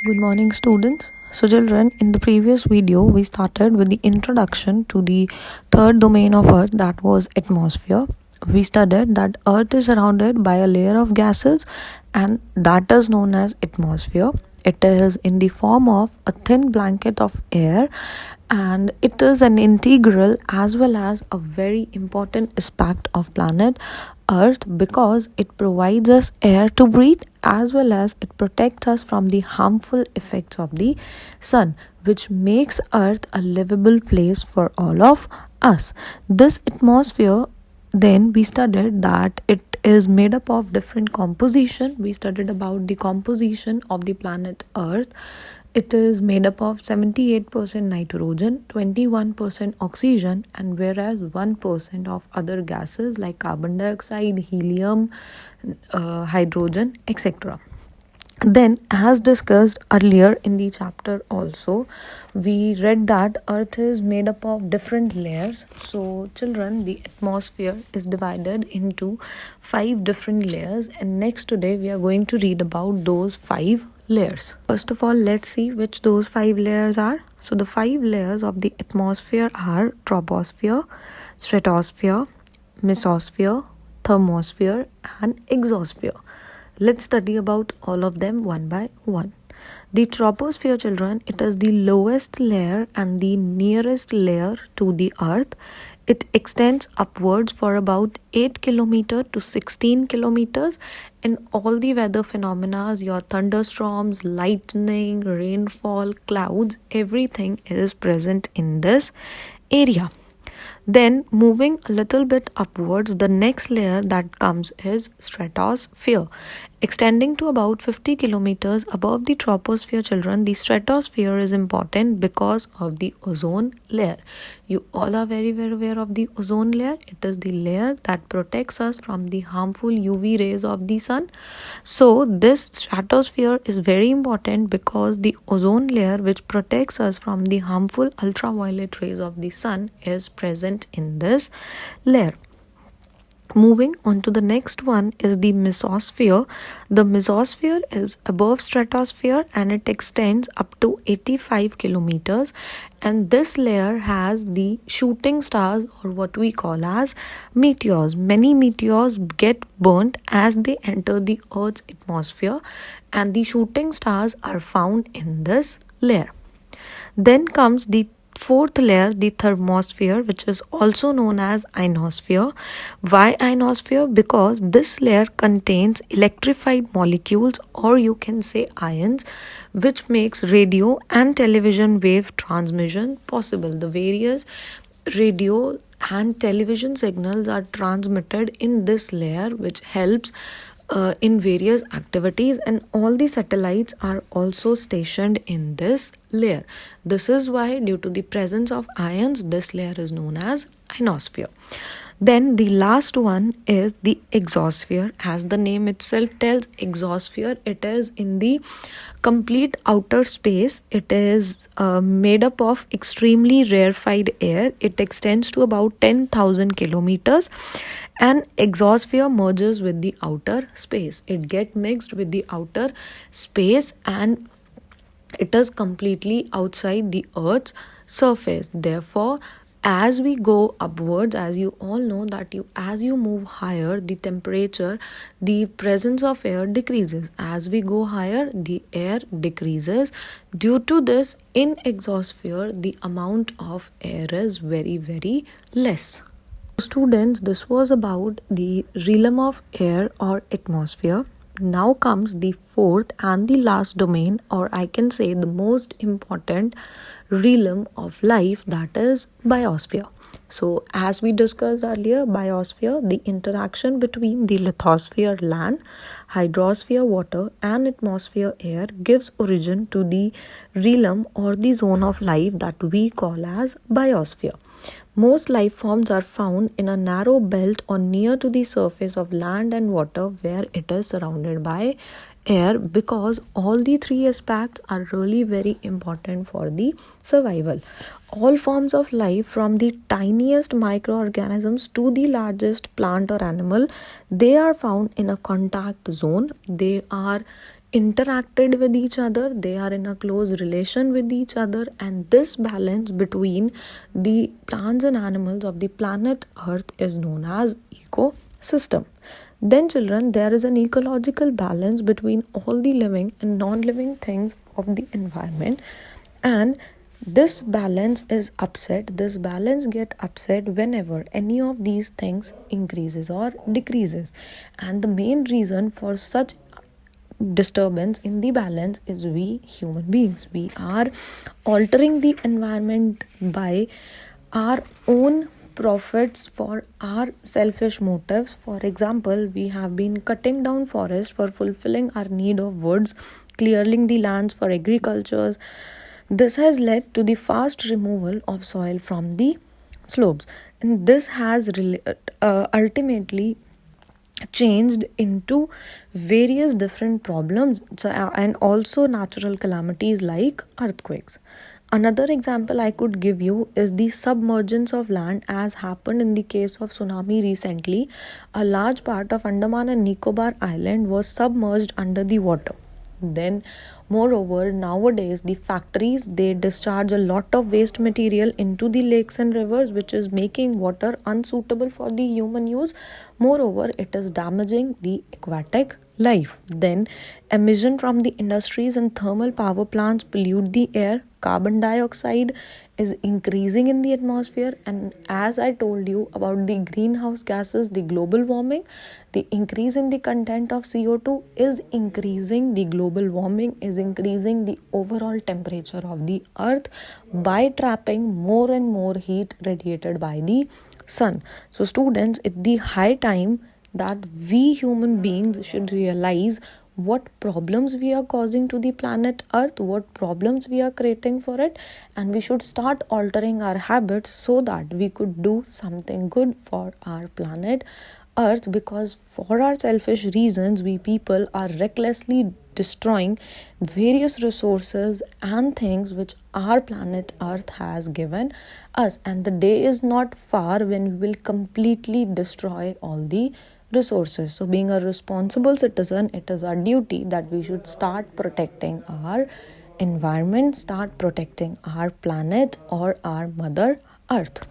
Good morning, students. So, children, in the previous video, we started with the introduction to the third domain of Earth, that was atmosphere. We studied that Earth is surrounded by a layer of gases, and that is known as atmosphere. It is in the form of a thin blanket of air, and it is an integral as well as a very important aspect of planet Earth because it provides us air to breathe as well as it protects us from the harmful effects of the sun, which makes Earth a livable place for all of us. This atmosphere, then we studied that it is made up of different composition. We studied about the composition of the planet Earth. It is made up of 78% nitrogen, 21% oxygen, and whereas 1% of other gases like carbon dioxide, helium, hydrogen, etc. Then, as discussed earlier in the chapter, also we read that Earth is made up of different layers. So, children, the atmosphere is divided into 5 different layers, and next today we are going to read about those 5 layers. First of all, let's see which those 5 layers are. So, the 5 layers of the atmosphere are troposphere, stratosphere, mesosphere, thermosphere, and exosphere. Let's study about all of them one by one. The troposphere, children, it is the lowest layer and the nearest layer to the earth. It extends upwards for about 8 kilometers to 16 kilometers, and all the weather phenomena, your thunderstorms, lightning, rainfall, clouds, everything is present in this area. Then moving a little bit upwards, the next layer that comes is stratosphere. Extending to about 50 kilometers above the troposphere, children, the stratosphere is important because of the ozone layer. You all are very well aware of the ozone layer. It is the layer that protects us from the harmful UV rays of the sun. So this stratosphere is very important because the ozone layer, which protects us from the harmful ultraviolet rays of the sun, is present in this layer. Moving on to the next one is the mesosphere. The mesosphere is above stratosphere and it extends up to 85 kilometers, and this layer has the shooting stars, or what we call as meteors. Many meteors get burnt as they enter the Earth's atmosphere, and the shooting stars are found in this layer. Then comes the fourth layer, the thermosphere, which is also known as ionosphere. Why ionosphere? Because this layer contains electrified molecules, or you can say ions, which makes radio and television wave transmission possible. The various radio and television signals are transmitted in this layer, which helps in various activities, and all the satellites are also stationed in this layer. This is why, due to the presence of ions, this layer is known as ionosphere. Then the last one is the exosphere. As the name itself tells, exosphere, it is in the complete outer space. It is made up of extremely rarefied air. It extends to about 10,000 kilometers, and exosphere merges with the outer space. It gets mixed with the outer space and it is completely outside the Earth's surface. Therefore, as we go upwards, as you all know that as you move higher, the temperature, the presence of air decreases. As we go higher, the air decreases. Due to this, in exosphere, the amount of air is very, very less. Students, this was about the realm of air or atmosphere. Now comes the fourth and the last domain, or I can say the most important realm of life, that is biosphere. So, as we discussed earlier, biosphere, the interaction between the lithosphere land, hydrosphere water, and atmosphere air gives origin to the realm or the zone of life that we call as biosphere. Most life forms are found in a narrow belt or near to the surface of land and water where it is surrounded by air, because all the three aspects are really very important for the survival. All forms of life, from the tiniest microorganisms to the largest plant or animal, they are found in a contact zone. They are interacted with each other, they are in a close relation with each other, and this balance between the plants and animals of the planet Earth is known as ecosystem. Then, children, there is an ecological balance between all the living and non-living things of the environment, and this balance is upset. This balance get upset whenever any of these things increases or decreases, and the main reason for such disturbance in the balance is we human beings. We are altering the environment by our own profits for our selfish motives. For example, we have been cutting down forests for fulfilling our need of woods, clearing the lands for agriculture. This has led to the fast removal of soil from the slopes, and this has ultimately changed into various different problems, and also natural calamities like earthquakes. Another example I could give you is the submergence of land, as happened in the case of tsunami recently. A large part of Andaman and Nicobar Island was submerged under the water. Then moreover, nowadays the factories, they discharge a lot of waste material into the lakes and rivers, which is making water unsuitable for the human use. Moreover, it is damaging the aquatic life. Then emission from the industries and thermal power plants pollute the air. Carbon dioxide is increasing in the atmosphere, and as I told you about the greenhouse gases, the global warming, the increase in the content of CO2 is increasing the global warming, is increasing the overall temperature of the earth by trapping more and more heat radiated by the sun. So students, it's the high time that we human beings should realize what problems we are causing to the planet Earth, what problems we are creating for it, and we should start altering our habits so that we could do something good for our planet Earth. Because for our selfish reasons, we people are recklessly destroying various resources and things which our planet Earth has given us, and the day is not far when we will completely destroy all the resources. So being a responsible citizen, it is our duty that we should start protecting our environment, start protecting our planet or our mother Earth.